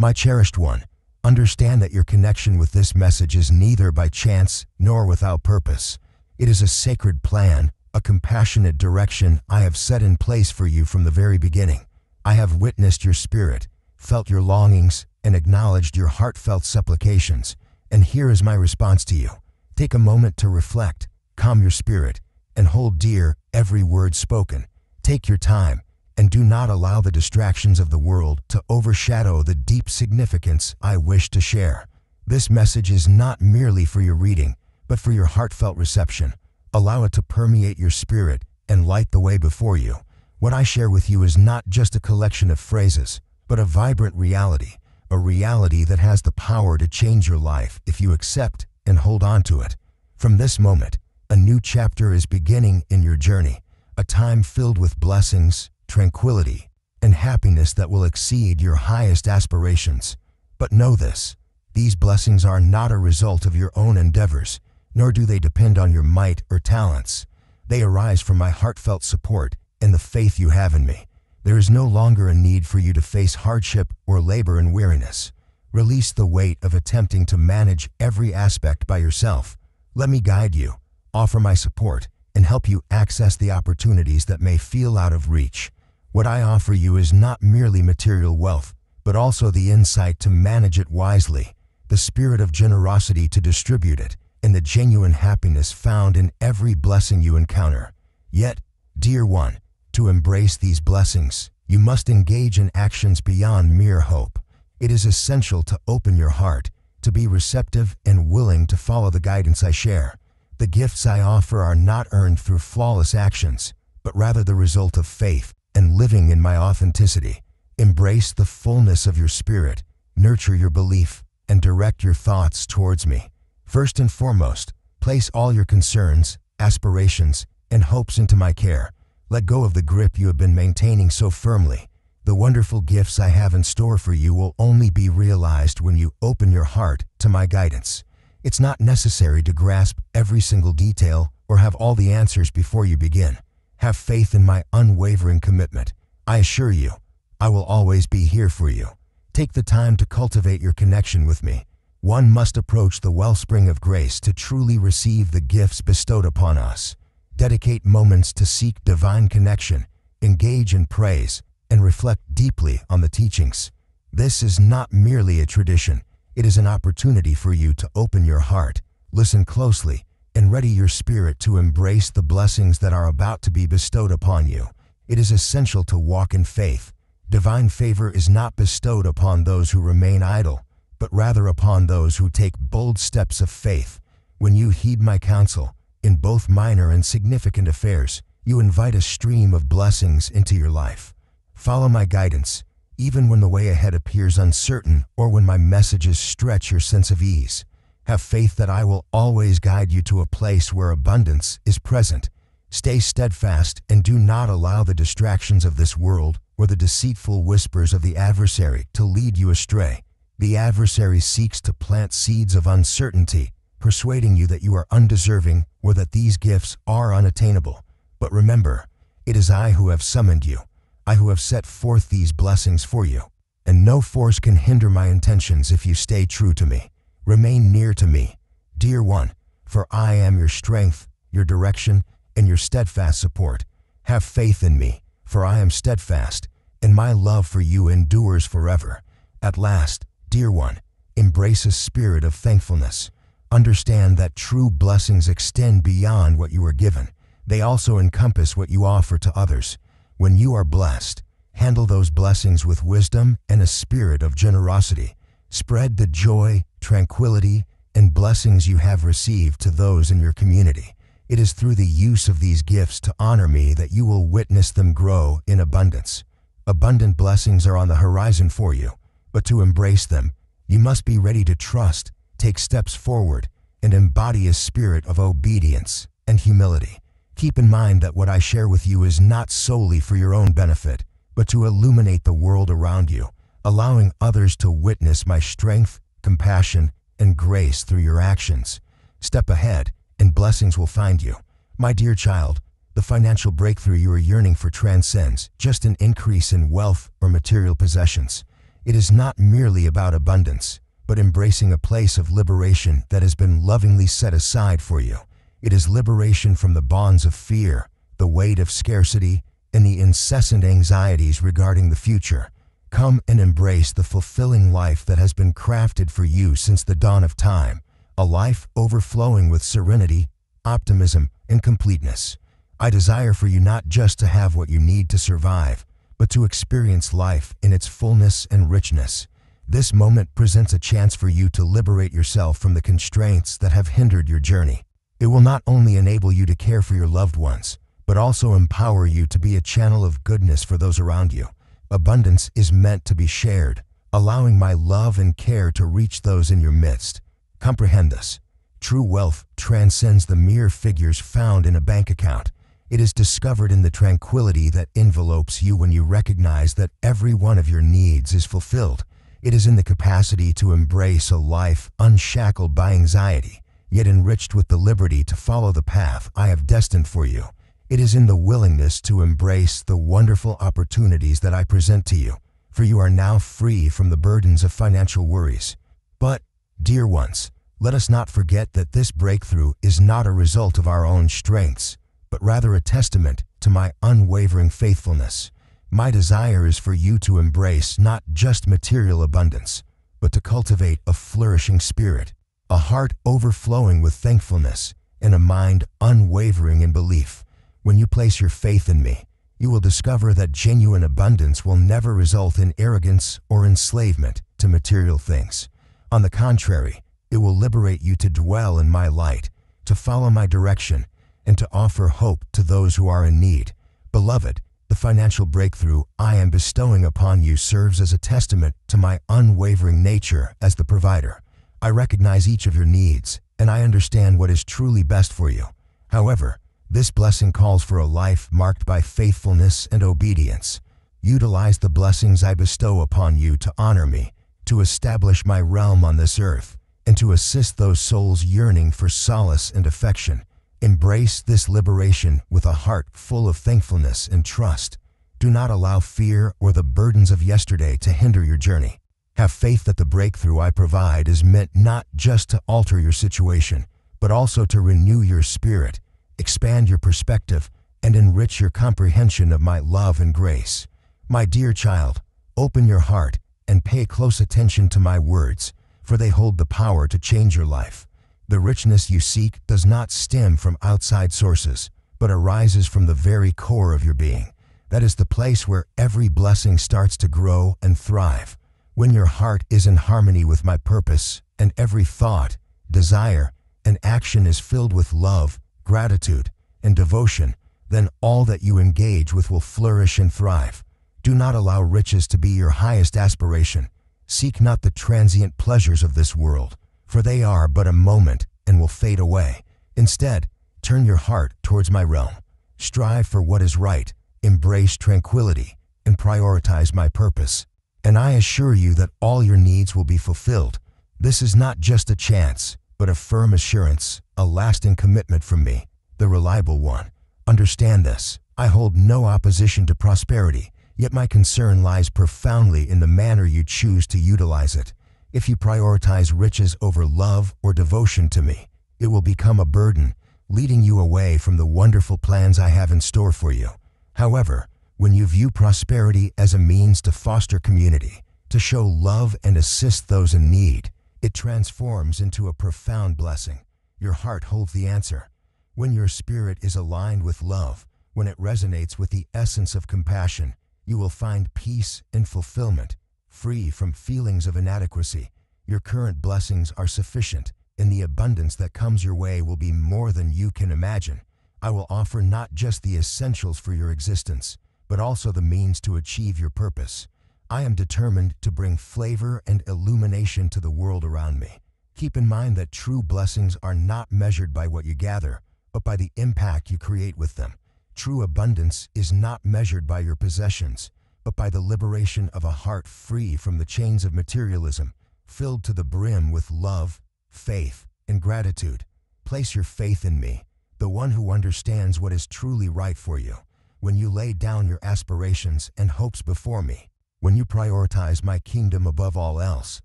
My cherished one, understand that your connection with this message is neither by chance nor without purpose. It is a sacred plan, a compassionate direction I have set in place for you from the very beginning. I have witnessed your spirit, felt your longings, and acknowledged your heartfelt supplications. And here is my response to you. Take a moment to reflect, calm your spirit, and hold dear every word spoken. Take your time, and do not allow the distractions of the world to overshadow the deep significance I wish to share. This message is not merely for your reading, but for your heartfelt reception. Allow it to permeate your spirit and light the way before you. What I share with you is not just a collection of phrases, but a vibrant reality, a reality that has the power to change your life if you accept and hold on to it. From this moment, a new chapter is beginning in your journey, a time filled with blessings, tranquility, and happiness that will exceed your highest aspirations. But know this, these blessings are not a result of your own endeavors, nor do they depend on your might or talents. They arise from my heartfelt support and the faith you have in me. There is no longer a need for you to face hardship or labor and weariness. Release the weight of attempting to manage every aspect by yourself. Let me guide you, offer my support, and help you access the opportunities that may feel out of reach. What I offer you is not merely material wealth, but also the insight to manage it wisely, the spirit of generosity to distribute it, and the genuine happiness found in every blessing you encounter. Yet, dear one, to embrace these blessings, you must engage in actions beyond mere hope. It is essential to open your heart, to be receptive and willing to follow the guidance I share. The gifts I offer are not earned through flawless actions, but rather the result of faith and living in my authenticity. Embrace the fullness of your spirit, nurture your belief, and direct your thoughts towards me. First and foremost, place all your concerns, aspirations, and hopes into my care. Let go of the grip you have been maintaining so firmly. The wonderful gifts I have in store for you will only be realized when you open your heart to my guidance. It's not necessary to grasp every single detail or have all the answers before you begin. Have faith in my unwavering commitment. I assure you, I will always be here for you. Take the time to cultivate your connection with me. One must approach the wellspring of grace to truly receive the gifts bestowed upon us. Dedicate moments to seek divine connection, engage in praise, and reflect deeply on the teachings. This is not merely a tradition. It is an opportunity for you to open your heart, listen closely, and ready your spirit to embrace the blessings that are about to be bestowed upon you. It is essential to walk in faith. Divine favor is not bestowed upon those who remain idle, but rather upon those who take bold steps of faith. When you heed my counsel, in both minor and significant affairs, you invite a stream of blessings into your life. Follow my guidance, even when the way ahead appears uncertain or when my messages stretch your sense of ease. Have faith that I will always guide you to a place where abundance is present. Stay steadfast and do not allow the distractions of this world or the deceitful whispers of the adversary to lead you astray. The adversary seeks to plant seeds of uncertainty, persuading you that you are undeserving or that these gifts are unattainable. But remember, it is I who have summoned you, I who have set forth these blessings for you, and no force can hinder my intentions if you stay true to me. Remain near to me, dear one, for I am your strength, your direction, and your steadfast support. Have faith in me, for I am steadfast, and my love for you endures forever. At last, dear one, embrace a spirit of thankfulness. Understand that true blessings extend beyond what you are given. They also encompass what you offer to others. When you are blessed, handle those blessings with wisdom and a spirit of generosity. Spread the joy, tranquility, and blessings you have received to those in your community. It is through the use of these gifts to honor me that you will witness them grow in abundance. Abundant blessings are on the horizon for you, but to embrace them, you must be ready to trust, take steps forward, and embody a spirit of obedience and humility. Keep in mind that what I share with you is not solely for your own benefit, but to illuminate the world around you, allowing others to witness my strength, compassion, and grace through your actions. Step ahead, and blessings will find you. My dear child, the financial breakthrough you are yearning for transcends just an increase in wealth or material possessions. It is not merely about abundance, but embracing a place of liberation that has been lovingly set aside for you. It is liberation from the bonds of fear, the weight of scarcity, and the incessant anxieties regarding the future. Come and embrace the fulfilling life that has been crafted for you since the dawn of time, a life overflowing with serenity, optimism, and completeness. I desire for you not just to have what you need to survive, but to experience life in its fullness and richness. This moment presents a chance for you to liberate yourself from the constraints that have hindered your journey. It will not only enable you to care for your loved ones, but also empower you to be a channel of goodness for those around you. Abundance is meant to be shared, allowing my love and care to reach those in your midst. Comprehend this. True wealth transcends the mere figures found in a bank account. It is discovered in the tranquility that envelopes you when you recognize that every one of your needs is fulfilled. It is in the capacity to embrace a life unshackled by anxiety, yet enriched with the liberty to follow the path I have destined for you. It is in the willingness to embrace the wonderful opportunities that I present to you, for you are now free from the burdens of financial worries. But, dear ones, let us not forget that this breakthrough is not a result of our own strengths, but rather a testament to my unwavering faithfulness. My desire is for you to embrace not just material abundance, but to cultivate a flourishing spirit, a heart overflowing with thankfulness, and a mind unwavering in belief. When you place your faith in me, you will discover that genuine abundance will never result in arrogance or enslavement to material things. On the contrary, it will liberate you to dwell in my light, to follow my direction, and to offer hope to those who are in need. Beloved, the financial breakthrough I am bestowing upon you serves as a testament to my unwavering nature as the provider. I recognize each of your needs, and I understand what is truly best for you. However, this blessing calls for a life marked by faithfulness and obedience. Utilize the blessings I bestow upon you to honor me, to establish my realm on this earth, and to assist those souls yearning for solace and affection. Embrace this liberation with a heart full of thankfulness and trust. Do not allow fear or the burdens of yesterday to hinder your journey. Have faith that the breakthrough I provide is meant not just to alter your situation, but also to renew your spirit, expand your perspective, and enrich your comprehension of my love and grace. My dear child, open your heart and pay close attention to my words, for they hold the power to change your life. The richness you seek does not stem from outside sources, but arises from the very core of your being. That is the place where every blessing starts to grow and thrive. When your heart is in harmony with my purpose, and every thought, desire, and action is filled with love, gratitude, and devotion, then all that you engage with will flourish and thrive. Do not allow riches to be your highest aspiration. Seek not the transient pleasures of this world, for they are but a moment and will fade away. Instead, turn your heart towards my realm. Strive for what is right, embrace tranquility, and prioritize my purpose. And I assure you that all your needs will be fulfilled. This is not just a chance, but a firm assurance, a lasting commitment from me, the reliable one. Understand this. I hold no opposition to prosperity, yet my concern lies profoundly in the manner you choose to utilize it. If you prioritize riches over love or devotion to me, it will become a burden, leading you away from the wonderful plans I have in store for you. However, when you view prosperity as a means to foster community, to show love and assist those in need, it transforms into a profound blessing. Your heart holds the answer. When your spirit is aligned with love, when it resonates with the essence of compassion, you will find peace and fulfillment, free from feelings of inadequacy. Your current blessings are sufficient, and the abundance that comes your way will be more than you can imagine. I will offer not just the essentials for your existence, but also the means to achieve your purpose. I am determined to bring flavor and illumination to the world around me. Keep in mind that true blessings are not measured by what you gather, but by the impact you create with them. True abundance is not measured by your possessions, but by the liberation of a heart free from the chains of materialism, filled to the brim with love, faith, and gratitude. Place your faith in me, the one who understands what is truly right for you. When you lay down your aspirations and hopes before me, When you prioritize my kingdom above all else,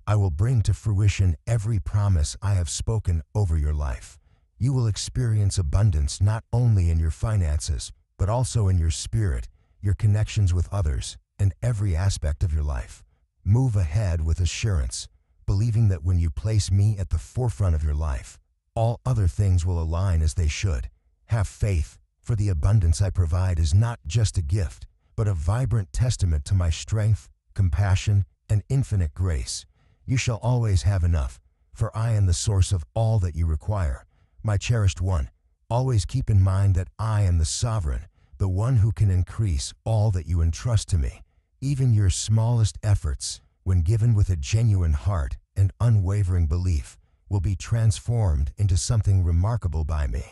I will bring to fruition every promise I have spoken over your life. You will experience abundance not only in your finances, but also in your spirit, your connections with others, and every aspect of your life. Move ahead with assurance, believing that when you place me at the forefront of your life, all other things will align as they should. Have faith, for the abundance I provide is not just a gift, but a vibrant testament to my strength, compassion, and infinite grace. You shall always have enough, for I am the source of all that you require. My cherished one, always keep in mind that I am the sovereign, the one who can increase all that you entrust to me. Even your smallest efforts, when given with a genuine heart and unwavering belief, will be transformed into something remarkable by me.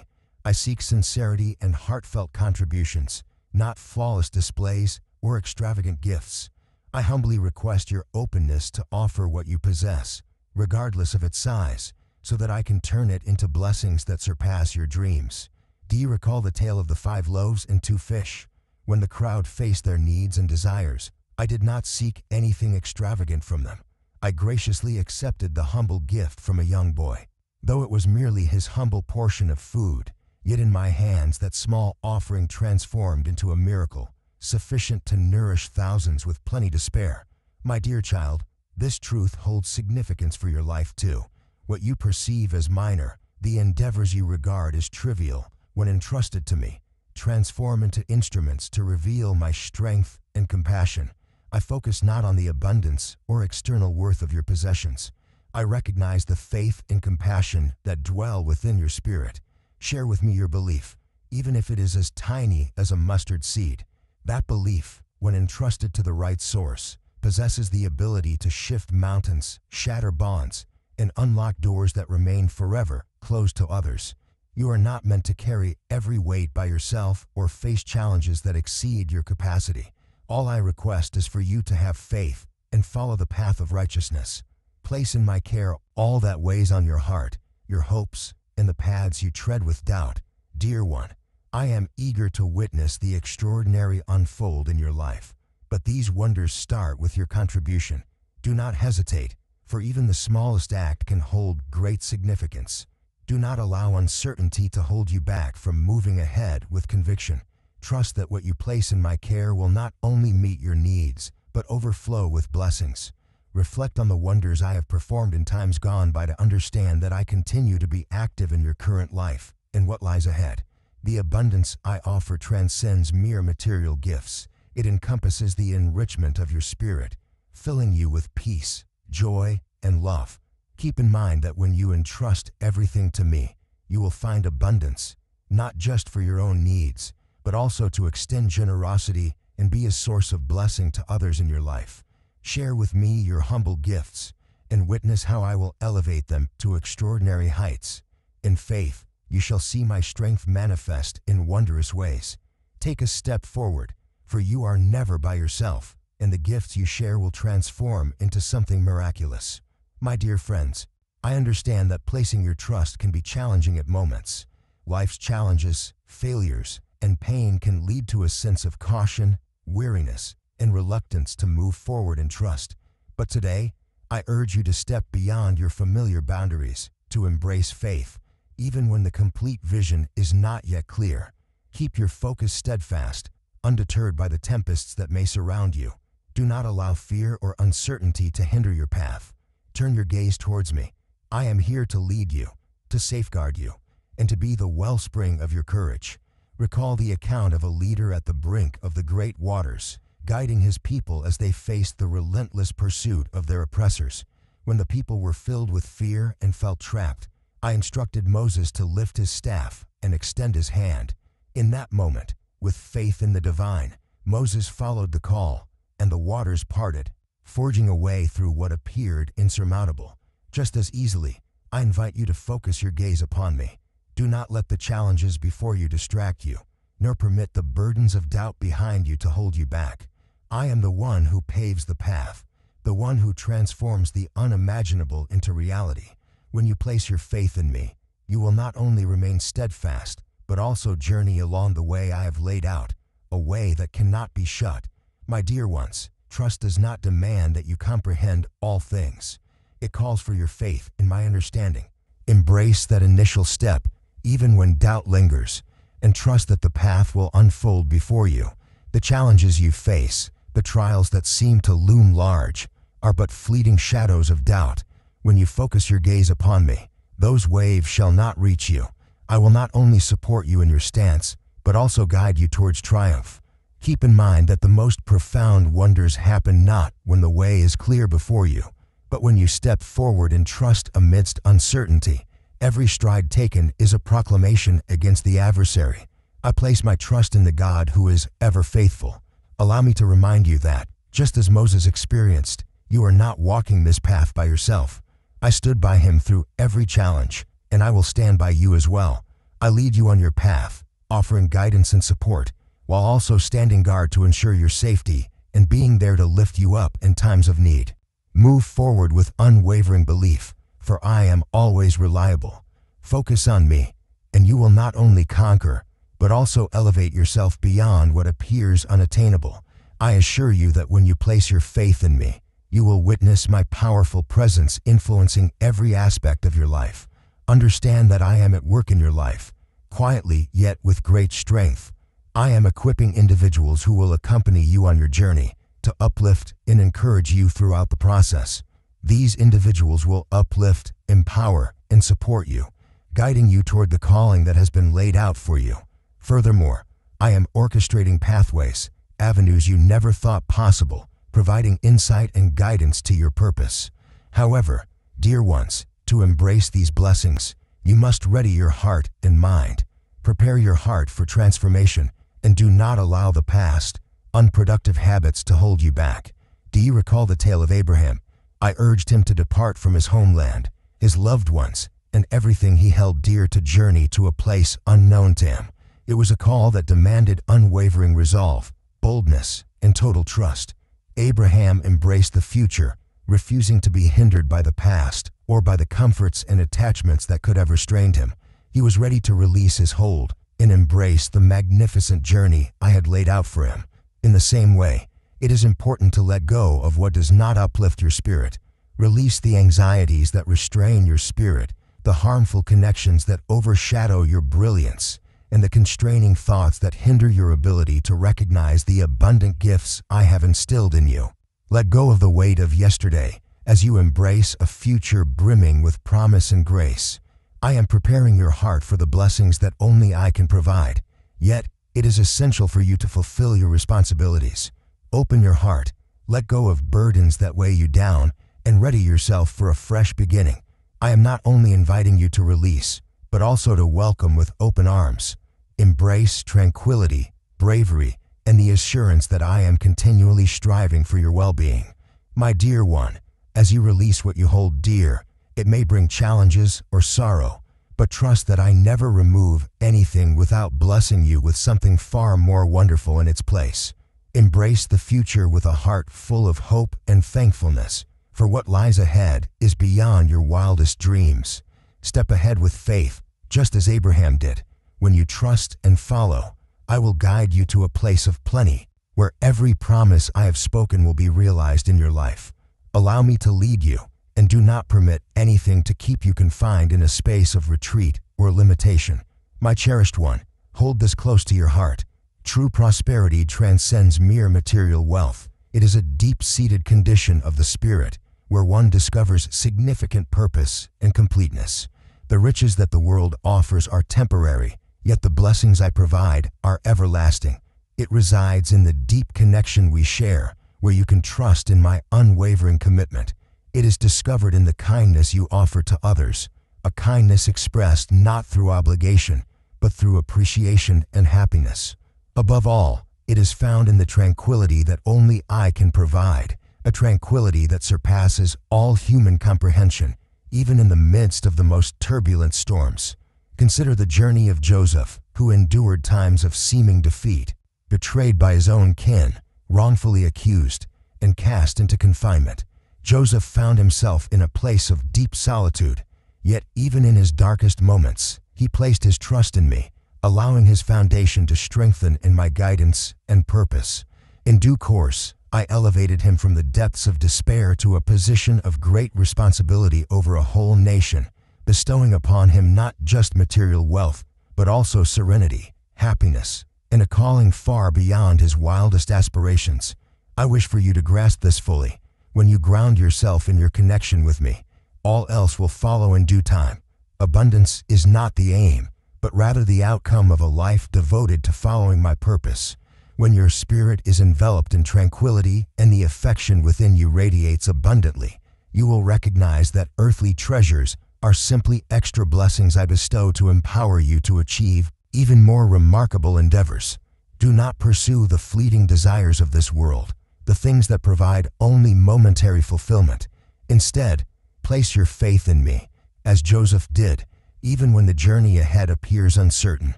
I seek sincerity and heartfelt contributions, not flawless displays or extravagant gifts. I humbly request your openness to offer what you possess, regardless of its size, so that I can turn it into blessings that surpass your dreams. Do you recall the tale of the 5 loaves and 2 fish? When the crowd faced their needs and desires, I did not seek anything extravagant from them. I graciously accepted the humble gift from a young boy. Though it was merely his humble portion of food, yet in my hands that small offering transformed into a miracle, sufficient to nourish thousands with plenty to spare. My dear child, this truth holds significance for your life too. What you perceive as minor, the endeavors you regard as trivial, when entrusted to me, transform into instruments to reveal my strength and compassion. I focus not on the abundance or external worth of your possessions. I recognize the faith and compassion that dwell within your spirit. Share with me your belief, even if it is as tiny as a mustard seed. That belief, when entrusted to the right source, possesses the ability to shift mountains, shatter bonds, and unlock doors that remain forever closed to others. You are not meant to carry every weight by yourself or face challenges that exceed your capacity. All I request is for you to have faith and follow the path of righteousness. Place in my care all that weighs on your heart, your hopes, and the paths you tread with doubt. Dear one, I am eager to witness the extraordinary unfold in your life. But these wonders start with your contribution. Do not hesitate, for even the smallest act can hold great significance. Do not allow uncertainty to hold you back from moving ahead with conviction. Trust that what you place in my care will not only meet your needs, but overflow with blessings. Reflect on the wonders I have performed in times gone by to understand that I continue to be active in your current life and what lies ahead. The abundance I offer transcends mere material gifts. It encompasses the enrichment of your spirit, filling you with peace, joy, and love. Keep in mind that when you entrust everything to me, you will find abundance, not just for your own needs, but also to extend generosity and be a source of blessing to others in your life. Share with me your humble gifts and witness how I will elevate them to extraordinary heights. In faith, you shall see my strength manifest in wondrous ways. Take a step forward, for you are never by yourself, and the gifts you share will transform into something miraculous. My dear friends, I understand that placing your trust can be challenging at moments. Life's challenges, failures, and pain can lead to a sense of caution, weariness, and reluctance to move forward in trust. But today, I urge you to step beyond your familiar boundaries, to embrace faith, even when the complete vision is not yet clear. Keep your focus steadfast, undeterred by the tempests that may surround you. Do not allow fear or uncertainty to hinder your path. Turn your gaze towards me. I am here to lead you, to safeguard you, and to be the wellspring of your courage. Recall the account of a leader at the brink of the great waters, guiding his people as they faced the relentless pursuit of their oppressors. When the people were filled with fear and felt trapped, I instructed Moses to lift his staff and extend his hand. In that moment, with faith in the divine, Moses followed the call, and the waters parted, forging a way through what appeared insurmountable. Just as easily, I invite you to focus your gaze upon me. Do not let the challenges before you distract you, nor permit the burdens of doubt behind you to hold you back. I am the one who paves the path, the one who transforms the unimaginable into reality. When you place your faith in me, you will not only remain steadfast, but also journey along the way I have laid out, a way that cannot be shut. My dear ones, Trust does not demand that you comprehend all things. It calls for your faith in my understanding. Embrace that initial step, even when doubt lingers, and trust that the path will unfold before you. The challenges you face, the trials that seem to loom large, are but fleeting shadows of doubt. When you focus your gaze upon me, those waves shall not reach you. I will not only support you in your stance, but also guide you towards triumph. Keep in mind that the most profound wonders happen not when the way is clear before you, but when you step forward in trust amidst uncertainty. Every stride taken is a proclamation against the adversary. I place my trust in the God who is ever faithful. Allow me to remind you that, just as Moses experienced, you are not walking this path by yourself. I stood by him through every challenge, and I will stand by you as well. I lead you on your path, offering guidance and support, while also standing guard to ensure your safety and being there to lift you up in times of need. Move forward with unwavering belief, for I am always reliable. Focus on me, and you will not only conquer, but also elevate yourself beyond what appears unattainable. I assure you that when you place your faith in me, you will witness my powerful presence influencing every aspect of your life. Understand that I am at work in your life, quietly yet with great strength. I am equipping individuals who will accompany you on your journey, to uplift and encourage you throughout the process. These individuals will uplift, empower, and support you, guiding you toward the calling that has been laid out for you. Furthermore, I am orchestrating pathways, avenues you never thought possible, providing insight and guidance to your purpose. However, dear ones, to embrace these blessings, you must ready your heart and mind. Prepare your heart for transformation, and do not allow the past, unproductive habits to hold you back. Do you recall the tale of Abraham? I urged him to depart from his homeland, his loved ones, and everything he held dear to journey to a place unknown to him. It was a call that demanded unwavering resolve, boldness, and total trust. Abraham embraced the future, refusing to be hindered by the past or by the comforts and attachments that could have restrained him. He was ready to release his hold and embrace the magnificent journey I had laid out for him. In the same way, it is important to let go of what does not uplift your spirit. Release the anxieties that restrain your spirit, the harmful connections that overshadow your brilliance, and the constraining thoughts that hinder your ability to recognize the abundant gifts I have instilled in you. Let go of the weight of yesterday as you embrace a future brimming with promise and grace. I am preparing your heart for the blessings that only I can provide. Yet, it is essential for you to fulfill your responsibilities. Open your heart, let go of burdens that weigh you down, and ready yourself for a fresh beginning. I am not only inviting you to release, but also to welcome with open arms. Embrace tranquility, bravery, and the assurance that I am continually striving for your well-being. My dear one, as you release what you hold dear, it may bring challenges or sorrow, but trust that I never remove anything without blessing you with something far more wonderful in its place. Embrace the future with a heart full of hope and thankfulness, for what lies ahead is beyond your wildest dreams. Step ahead with faith, just as Abraham did. When you trust and follow, I will guide you to a place of plenty, where every promise I have spoken will be realized in your life. Allow me to lead you, and do not permit anything to keep you confined in a space of retreat or limitation. My cherished one, hold this close to your heart. True prosperity transcends mere material wealth. It is a deep-seated condition of the spirit, where one discovers significant purpose and completeness. The riches that the world offers are temporary, yet the blessings I provide are everlasting. It resides in the deep connection we share, where you can trust in my unwavering commitment. It is discovered in the kindness you offer to others, a kindness expressed not through obligation, but through appreciation and happiness. Above all, it is found in the tranquility that only I can provide, a tranquility that surpasses all human comprehension, even in the midst of the most turbulent storms. Consider the journey of Joseph, who endured times of seeming defeat, betrayed by his own kin, wrongfully accused, and cast into confinement. Joseph found himself in a place of deep solitude, yet even in his darkest moments, he placed his trust in me, allowing his foundation to strengthen in my guidance and purpose. In due course, I elevated him from the depths of despair to a position of great responsibility over a whole nation, bestowing upon him not just material wealth, but also serenity, happiness, and a calling far beyond his wildest aspirations. I wish for you to grasp this fully. When you ground yourself in your connection with me, all else will follow in due time. Abundance is not the aim, but rather the outcome of a life devoted to following my purpose. When your spirit is enveloped in tranquility and the affection within you radiates abundantly, you will recognize that earthly treasures are simply extra blessings I bestow to empower you to achieve even more remarkable endeavors. Do not pursue the fleeting desires of this world, the things that provide only momentary fulfillment. Instead, place your faith in me, as Joseph did, even when the journey ahead appears uncertain.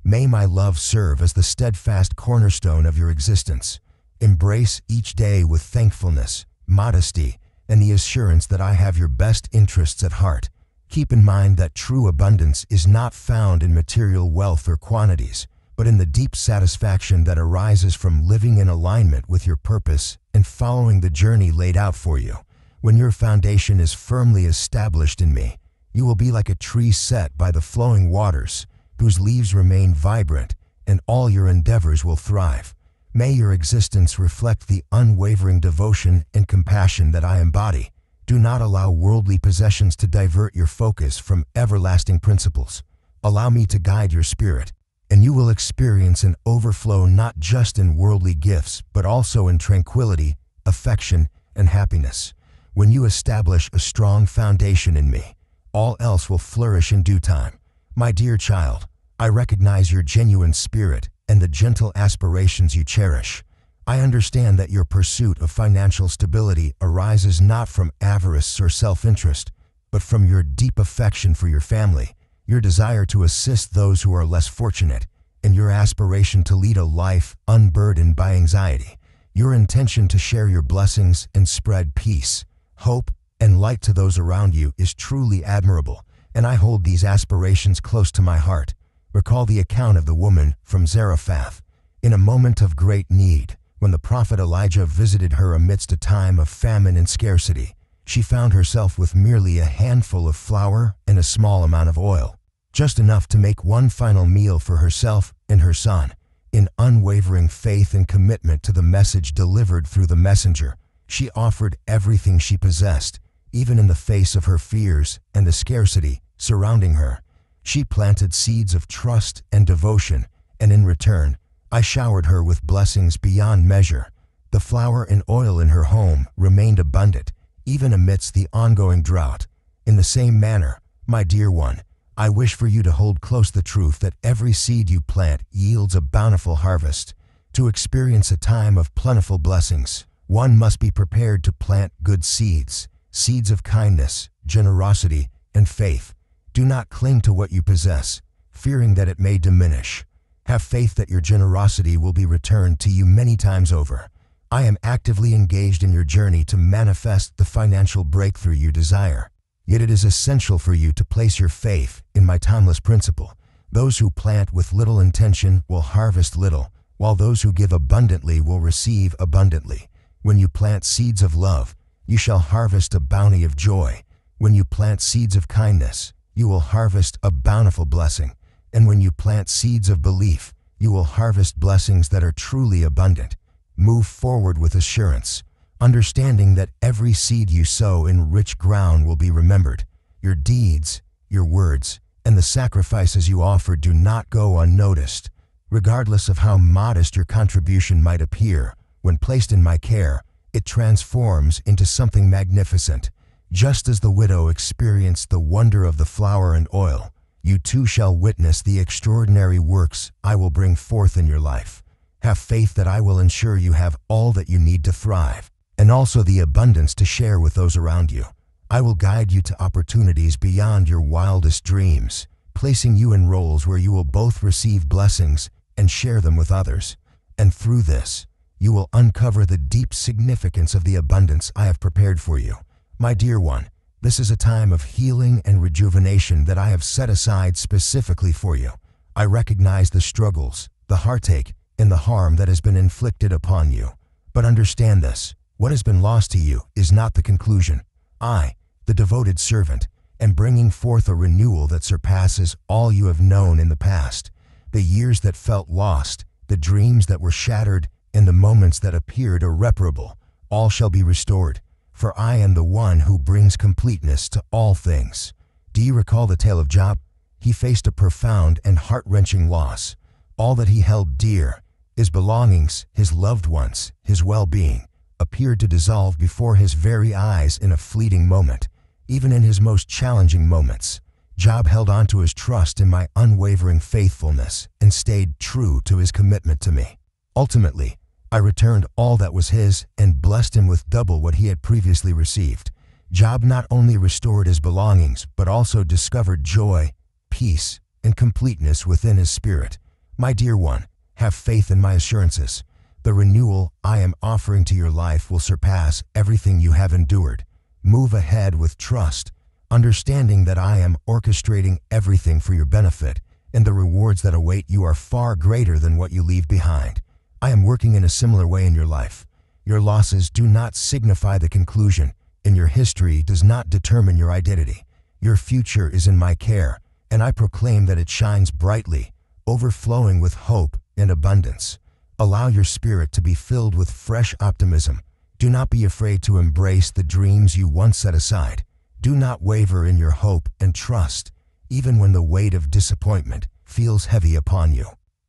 May my love serve as the steadfast cornerstone of your existence. Embrace each day with thankfulness, modesty, and the assurance that I have your best interests at heart. Keep in mind that true abundance is not found in material wealth or quantities, but in the deep satisfaction that arises from living in alignment with your purpose and following the journey laid out for you. When your foundation is firmly established in me, you will be like a tree set by the flowing waters, whose leaves remain vibrant, and all your endeavors will thrive. May your existence reflect the unwavering devotion and compassion that I embody. Do not allow worldly possessions to divert your focus from everlasting principles. Allow me to guide your spirit, and you will experience an overflow not just in worldly gifts, but also in tranquility, affection, and happiness. When you establish a strong foundation in me, all else will flourish in due time. My dear child, I recognize your genuine spirit and the gentle aspirations you cherish. I understand that your pursuit of financial stability arises not from avarice or self-interest, but from your deep affection for your family, your desire to assist those who are less fortunate, and your aspiration to lead a life unburdened by anxiety. Your intention to share your blessings and spread peace, hope, and light to those around you is truly admirable, and I hold these aspirations close to my heart. Recall the account of the woman from Zarephath. In a moment of great need, when the prophet Elijah visited her amidst a time of famine and scarcity, she found herself with merely a handful of flour and a small amount of oil, just enough to make one final meal for herself and her son. In unwavering faith and commitment to the message delivered through the messenger, she offered everything she possessed, even in the face of her fears and the scarcity surrounding her. She planted seeds of trust and devotion, and in return, I showered her with blessings beyond measure. The flour and oil in her home remained abundant, even amidst the ongoing drought. In the same manner, my dear one, I wish for you to hold close the truth that every seed you plant yields a bountiful harvest. To experience a time of plentiful blessings, one must be prepared to plant good seeds, seeds of kindness, generosity, and faith. Do not cling to what you possess, fearing that it may diminish. Have faith that your generosity will be returned to you many times over. I am actively engaged in your journey to manifest the financial breakthrough you desire. Yet it is essential for you to place your faith in my timeless principle. Those who plant with little intention will harvest little, while those who give abundantly will receive abundantly. When you plant seeds of love, you shall harvest a bounty of joy. When you plant seeds of kindness, you will harvest a bountiful blessing. And when you plant seeds of belief, you will harvest blessings that are truly abundant. Move forward with assurance, understanding that every seed you sow in rich ground will be remembered. Your deeds, your words, and the sacrifices you offer do not go unnoticed. Regardless of how modest your contribution might appear, when placed in my care, it transforms into something magnificent. Just as the widow experienced the wonder of the flour and oil, you too shall witness the extraordinary works I will bring forth in your life. Have faith that I will ensure you have all that you need to thrive, and also the abundance to share with those around you. I will guide you to opportunities beyond your wildest dreams, placing you in roles where you will both receive blessings and share them with others. And through this, you will uncover the deep significance of the abundance I have prepared for you. My dear one, this is a time of healing and rejuvenation that I have set aside specifically for you. I recognize the struggles, the heartache, and the harm that has been inflicted upon you. But understand this, what has been lost to you is not the conclusion. I, the devoted servant, am bringing forth a renewal that surpasses all you have known in the past. The years that felt lost, the dreams that were shattered, and the moments that appeared irreparable, all shall be restored. For I am the one who brings completeness to all things. Do you recall the tale of Job? He faced a profound and heart-wrenching loss. All that he held dear, his belongings, his loved ones, his well-being, appeared to dissolve before his very eyes in a fleeting moment. Even in his most challenging moments, Job held on to his trust in my unwavering faithfulness and stayed true to his commitment to me. Ultimately, I returned all that was his and blessed him with double what he had previously received. Job not only restored his belongings, but also discovered joy, peace, and completeness within his spirit. My dear one, have faith in my assurances. The renewal I am offering to your life will surpass everything you have endured. Move ahead with trust, understanding that I am orchestrating everything for your benefit, and the rewards that await you are far greater than what you leave behind. I am working in a similar way in your life. Your losses do not signify the conclusion, and your history does not determine your identity. Your future is in my care, and I proclaim that it shines brightly, overflowing with hope and abundance. Allow your spirit to be filled with fresh optimism. Do not be afraid to embrace the dreams you once set aside. Do not waver in your hope and trust, even when the weight of disappointment feels heavy upon you.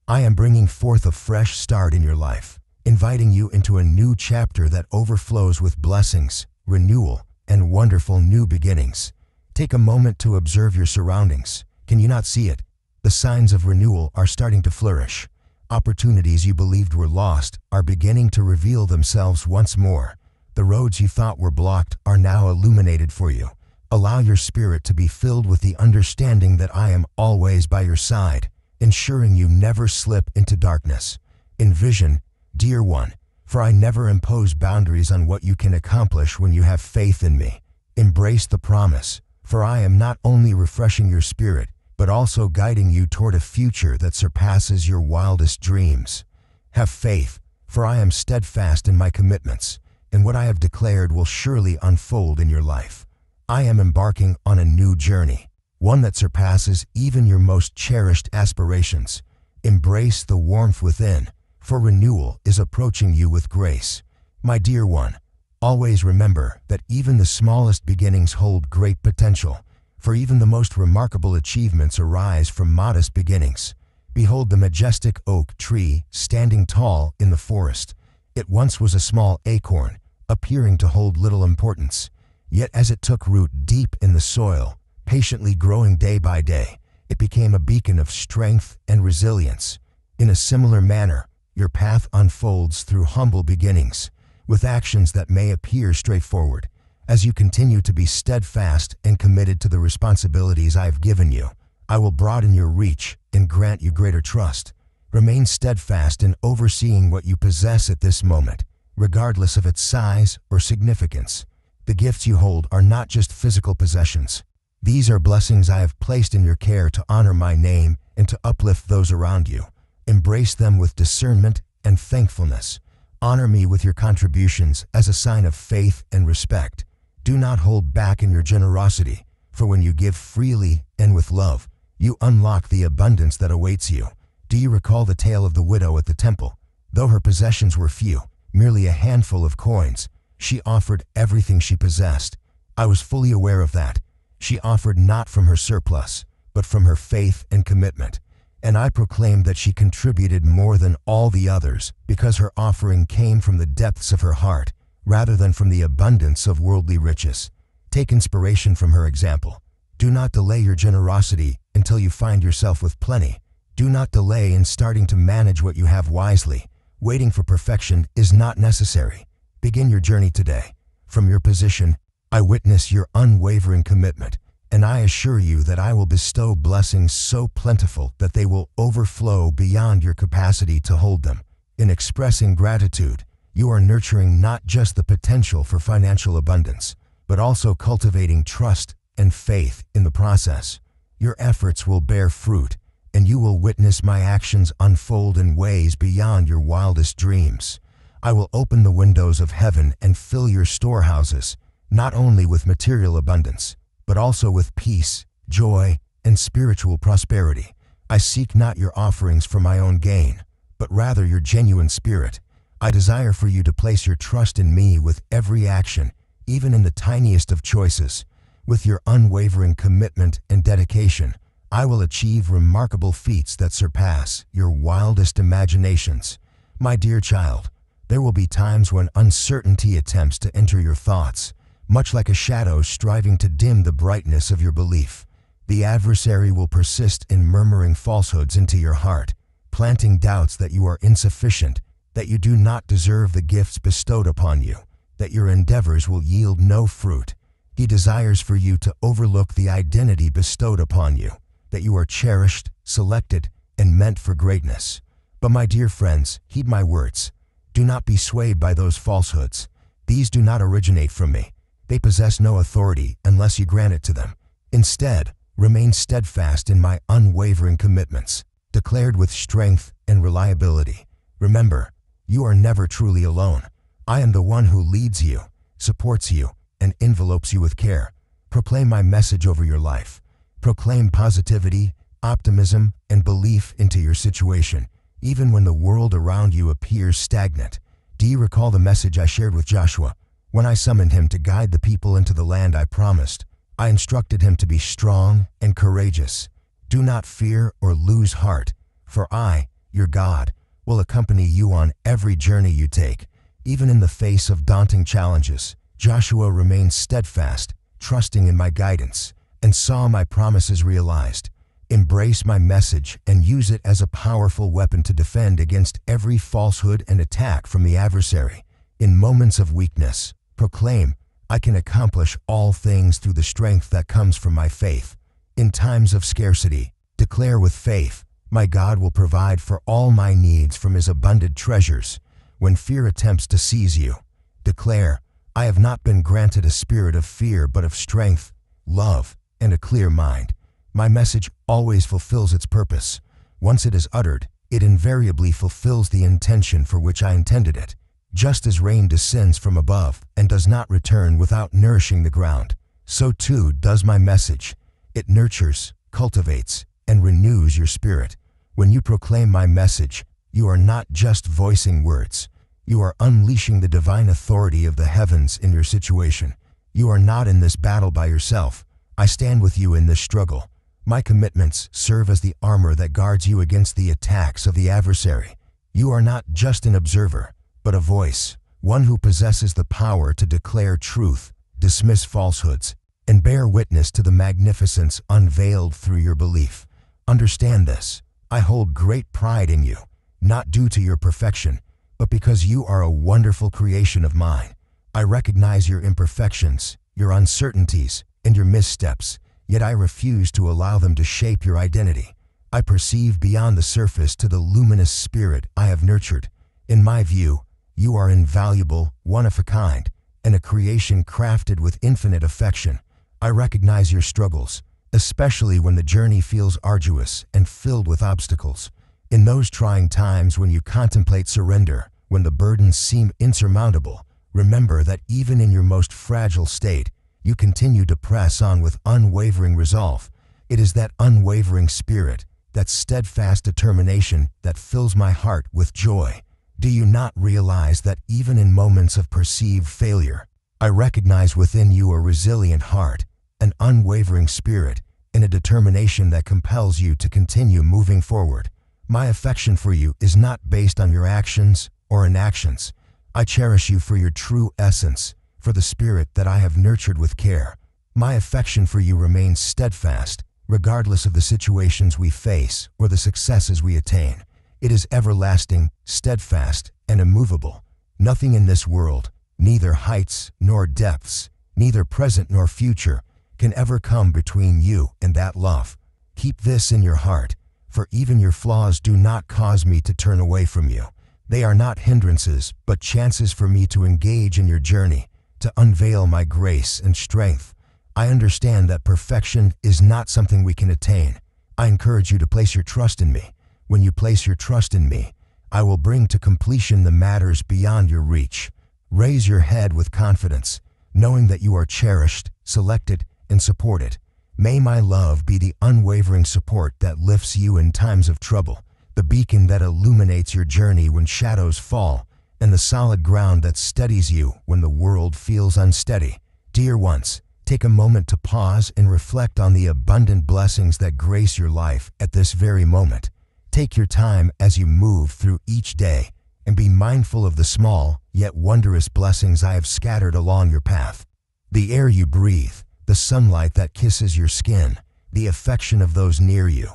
I am bringing forth a fresh start in your life, inviting you into a new chapter that overflows with blessings, renewal, and wonderful new beginnings. Take a moment to observe your surroundings. Can you not see it? The signs of renewal are starting to flourish. Opportunities you believed were lost are beginning to reveal themselves once more. The roads you thought were blocked are now illuminated for you. Allow your spirit to be filled with the understanding that I am always by your side, ensuring you never slip into darkness. Envision, dear one, for I never impose boundaries on what you can accomplish when you have faith in me. Embrace the promise, for I am not only refreshing your spirit, but also guiding you toward a future that surpasses your wildest dreams. Have faith, for I am steadfast in my commitments, and what I have declared will surely unfold in your life. I am embarking on a new journey, one that surpasses even your most cherished aspirations. Embrace the warmth within, for renewal is approaching you with grace. My dear one, always remember that even the smallest beginnings hold great potential. For even the most remarkable achievements arise from modest beginnings. Behold the majestic oak tree standing tall in the forest. It once was a small acorn, appearing to hold little importance. Yet as it took root deep in the soil, patiently growing day by day, it became a beacon of strength and resilience. In a similar manner, your path unfolds through humble beginnings, with actions that may appear straightforward. As you continue to be steadfast and committed to the responsibilities I have given you, I will broaden your reach and grant you greater trust. Remain steadfast in overseeing what you possess at this moment, regardless of its size or significance. The gifts you hold are not just physical possessions. These are blessings I have placed in your care to honor my name and to uplift those around you. Embrace them with discernment and thankfulness. Honor me with your contributions as a sign of faith and respect. Do not hold back in your generosity, for when you give freely and with love, you unlock the abundance that awaits you. Do you recall the tale of the widow at the temple? Though her possessions were few, merely a handful of coins, she offered everything she possessed. I was fully aware of that. She offered not from her surplus, but from her faith and commitment. And I proclaim that she contributed more than all the others because her offering came from the depths of her heart, rather than from the abundance of worldly riches. Take inspiration from her example. Do not delay your generosity until you find yourself with plenty. Do not delay in starting to manage what you have wisely. Waiting for perfection is not necessary. Begin your journey today. From your position, I witness your unwavering commitment, and I assure you that I will bestow blessings so plentiful that they will overflow beyond your capacity to hold them. In expressing gratitude, you are nurturing not just the potential for financial abundance, but also cultivating trust and faith in the process. Your efforts will bear fruit, and you will witness my actions unfold in ways beyond your wildest dreams. I will open the windows of heaven and fill your storehouses, not only with material abundance, but also with peace, joy, and spiritual prosperity. I seek not your offerings for my own gain, but rather your genuine spirit. I desire for you to place your trust in me with every action, even in the tiniest of choices. With your unwavering commitment and dedication, I will achieve remarkable feats that surpass your wildest imaginations. My dear child, there will be times when uncertainty attempts to enter your thoughts, much like a shadow striving to dim the brightness of your belief. The adversary will persist in murmuring falsehoods into your heart, planting doubts that you are insufficient, that you do not deserve the gifts bestowed upon you, that your endeavors will yield no fruit. He desires for you to overlook the identity bestowed upon you, that you are cherished, selected, and meant for greatness. But my dear friends, heed my words. Do not be swayed by those falsehoods. These do not originate from me. They possess no authority unless you grant it to them. Instead, remain steadfast in my unwavering commitments, declared with strength and reliability. Remember, you are never truly alone. I am the one who leads you, supports you, and envelopes you with care. Proclaim my message over your life. Proclaim positivity, optimism, and belief into your situation, even when the world around you appears stagnant. Do you recall the message I shared with Joshua? When I summoned him to guide the people into the land I promised, I instructed him to be strong and courageous. Do not fear or lose heart, for I, your God, will accompany you on every journey you take. Even in the face of daunting challenges, Joshua remained steadfast, trusting in my guidance, and saw my promises realized. Embrace my message and use it as a powerful weapon to defend against every falsehood and attack from the adversary. In moments of weakness, proclaim, I can accomplish all things through the strength that comes from my faith. In times of scarcity, declare with faith, my God will provide for all my needs from his abundant treasures. When fear attempts to seize you, declare, I have not been granted a spirit of fear but of strength, love, and a clear mind. My message always fulfills its purpose. Once it is uttered, it invariably fulfills the intention for which I intended it. Just as rain descends from above and does not return without nourishing the ground, so too does my message. It nurtures, cultivates, and renews your spirit. When you proclaim my message, you are not just voicing words. You are unleashing the divine authority of the heavens in your situation. You are not in this battle by yourself. I stand with you in this struggle. My commitments serve as the armor that guards you against the attacks of the adversary. You are not just an observer, but a voice, one who possesses the power to declare truth, dismiss falsehoods, and bear witness to the magnificence unveiled through your belief. Understand this. I hold great pride in you, not due to your perfection, but because you are a wonderful creation of mine. I recognize your imperfections, your uncertainties, and your missteps, yet I refuse to allow them to shape your identity. I perceive beyond the surface to the luminous spirit I have nurtured. In my view, you are invaluable, one of a kind, and a creation crafted with infinite affection. I recognize your struggles, especially when the journey feels arduous and filled with obstacles. In those trying times when you contemplate surrender, when the burdens seem insurmountable, remember that even in your most fragile state, you continue to press on with unwavering resolve. It is that unwavering spirit, that steadfast determination that fills my heart with joy. Do you not realize that even in moments of perceived failure, I recognize within you a resilient heart, an unwavering spirit, and a determination that compels you to continue moving forward? My affection for you is not based on your actions or inactions. I cherish you for your true essence, for the spirit that I have nurtured with care. My affection for you remains steadfast, regardless of the situations we face or the successes we attain. It is everlasting, steadfast, and immovable. Nothing in this world, neither heights nor depths, neither present nor future, can ever come between you and that love. Keep this in your heart, for even your flaws do not cause me to turn away from you. They are not hindrances, but chances for me to engage in your journey, to unveil my grace and strength. I understand that perfection is not something we can attain. I encourage you to place your trust in me. When you place your trust in me, I will bring to completion the matters beyond your reach. Raise your head with confidence, knowing that you are cherished, selected, and supported. May my love be the unwavering support that lifts you in times of trouble, the beacon that illuminates your journey when shadows fall, and the solid ground that steadies you when the world feels unsteady. Dear ones, take a moment to pause and reflect on the abundant blessings that grace your life at this very moment. Take your time as you move through each day and be mindful of the small yet wondrous blessings I have scattered along your path. The air you breathe, the sunlight that kisses your skin, the affection of those near you,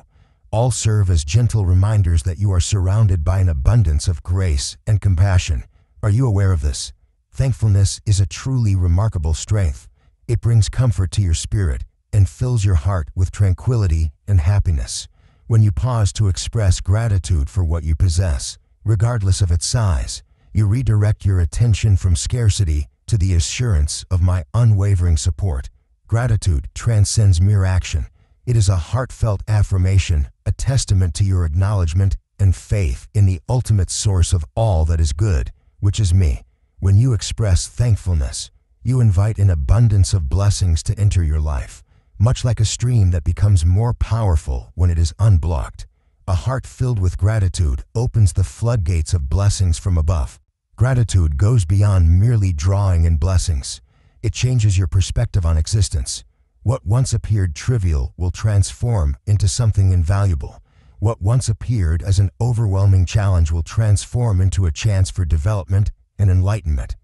all serve as gentle reminders that you are surrounded by an abundance of grace and compassion. Are you aware of this? Thankfulness is a truly remarkable strength. It brings comfort to your spirit and fills your heart with tranquility and happiness. When you pause to express gratitude for what you possess, regardless of its size, you redirect your attention from scarcity to the assurance of my unwavering support. Gratitude transcends mere action. It is a heartfelt affirmation, a testament to your acknowledgement and faith in the ultimate source of all that is good, which is me. When you express thankfulness, you invite an abundance of blessings to enter your life, much like a stream that becomes more powerful when it is unblocked. A heart filled with gratitude opens the floodgates of blessings from above. Gratitude goes beyond merely drawing in blessings. It changes your perspective on existence. What once appeared trivial will transform into something invaluable. What once appeared as an overwhelming challenge will transform into a chance for development and enlightenment.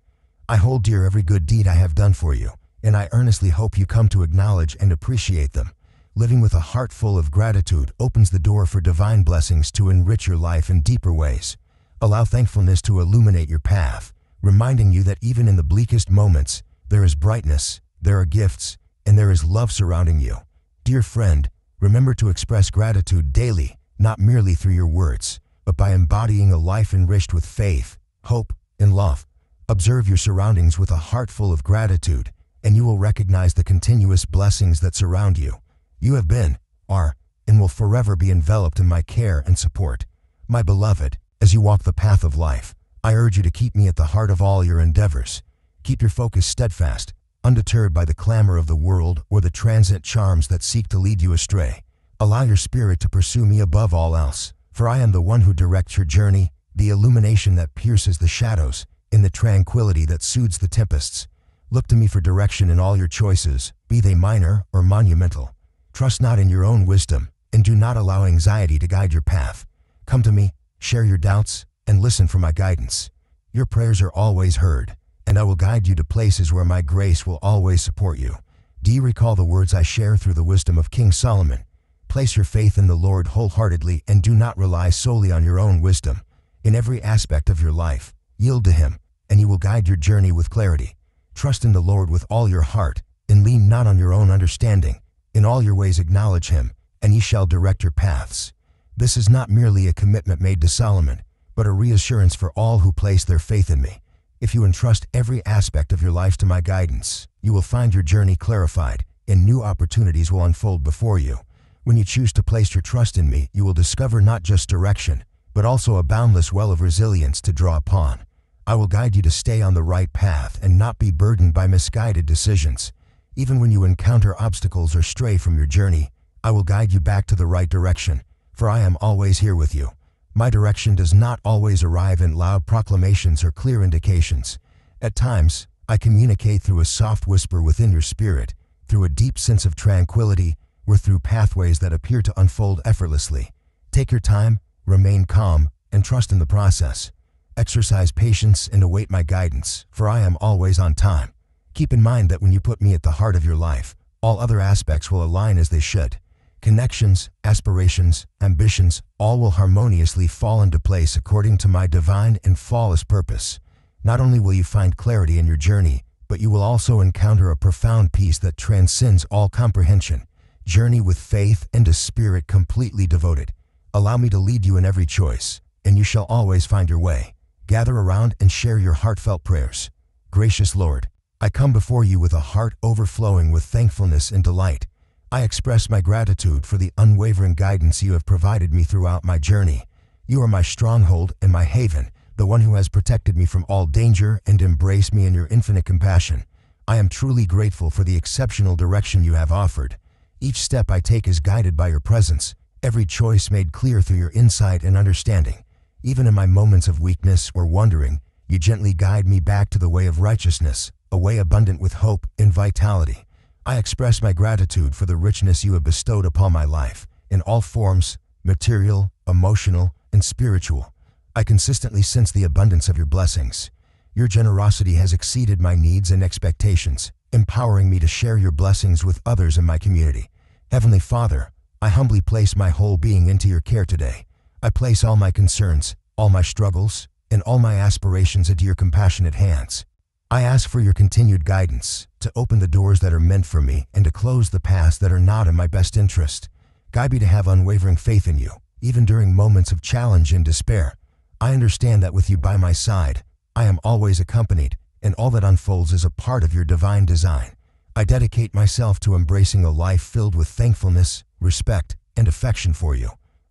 I hold dear every good deed I have done for you, and I earnestly hope you come to acknowledge and appreciate them. Living with a heart full of gratitude opens the door for divine blessings to enrich your life in deeper ways. Allow thankfulness to illuminate your path, reminding you that even in the bleakest moments, there is brightness, there are gifts, and there is love surrounding you. Dear friend, remember to express gratitude daily, not merely through your words, but by embodying a life enriched with faith, hope, and love. Observe your surroundings with a heart full of gratitude, and you will recognize the continuous blessings that surround you. You have been, are, and will forever be enveloped in my care and support. My beloved, as you walk the path of life, I urge you to keep me at the heart of all your endeavors. Keep your focus steadfast, undeterred by the clamor of the world or the transient charms that seek to lead you astray. Allow your spirit to pursue me above all else, for I am the one who directs your journey, the illumination that pierces the shadows, and the tranquility that soothes the tempests. Look to me for direction in all your choices, be they minor or monumental. Trust not in your own wisdom, and do not allow anxiety to guide your path. Come to me, share your doubts, and listen for my guidance. Your prayers are always heard, and I will guide you to places where my grace will always support you. Do you recall the words I share through the wisdom of King Solomon? Place your faith in the Lord wholeheartedly and do not rely solely on your own wisdom. In every aspect of your life, yield to Him, and He will guide your journey with clarity. Trust in the Lord with all your heart, and lean not on your own understanding. In all your ways acknowledge Him, and He shall direct your paths. This is not merely a commitment made to Solomon, but a reassurance for all who place their faith in me. If you entrust every aspect of your life to my guidance, you will find your journey clarified, and new opportunities will unfold before you. When you choose to place your trust in me, you will discover not just direction, but also a boundless well of resilience to draw upon. I will guide you to stay on the right path and not be burdened by misguided decisions. Even when you encounter obstacles or stray from your journey, I will guide you back to the right direction, for I am always here with you. My direction does not always arrive in loud proclamations or clear indications. At times, I communicate through a soft whisper within your spirit, through a deep sense of tranquility, or through pathways that appear to unfold effortlessly. Take your time, remain calm, and trust in the process. Exercise patience and await my guidance, for I am always on time. Keep in mind that when you put me at the heart of your life, all other aspects will align as they should. Connections, aspirations, ambitions, all will harmoniously fall into place according to my divine and flawless purpose. Not only will you find clarity in your journey, but you will also encounter a profound peace that transcends all comprehension. Journey with faith and a spirit completely devoted. Allow me to lead you in every choice, and you shall always find your way. Gather around and share your heartfelt prayers. Gracious Lord, I come before you with a heart overflowing with thankfulness and delight. I express my gratitude for the unwavering guidance you have provided me throughout my journey. You are my stronghold and my haven, the one who has protected me from all danger and embraced me in your infinite compassion. I am truly grateful for the exceptional direction you have offered. Each step I take is guided by your presence, every choice made clear through your insight and understanding. Even in my moments of weakness or wandering, you gently guide me back to the way of righteousness, a way abundant with hope and vitality. I express my gratitude for the richness you have bestowed upon my life, in all forms, material, emotional, and spiritual. I consistently sense the abundance of your blessings. Your generosity has exceeded my needs and expectations, empowering me to share your blessings with others in my community. Heavenly Father, I humbly place my whole being into your care today. I place all my concerns, all my struggles, and all my aspirations into your compassionate hands. I ask for your continued guidance, to open the doors that are meant for me and to close the paths that are not in my best interest. Guide me to have unwavering faith in you, even during moments of challenge and despair. I understand that with you by my side, I am always accompanied, and all that unfolds is a part of your divine design. I dedicate myself to embracing a life filled with thankfulness, respect, and affection for you.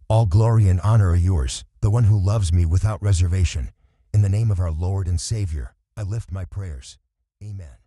All glory and honor are yours, the one who loves me without reservation. In the name of our Lord and Savior, I lift my prayers. Amen.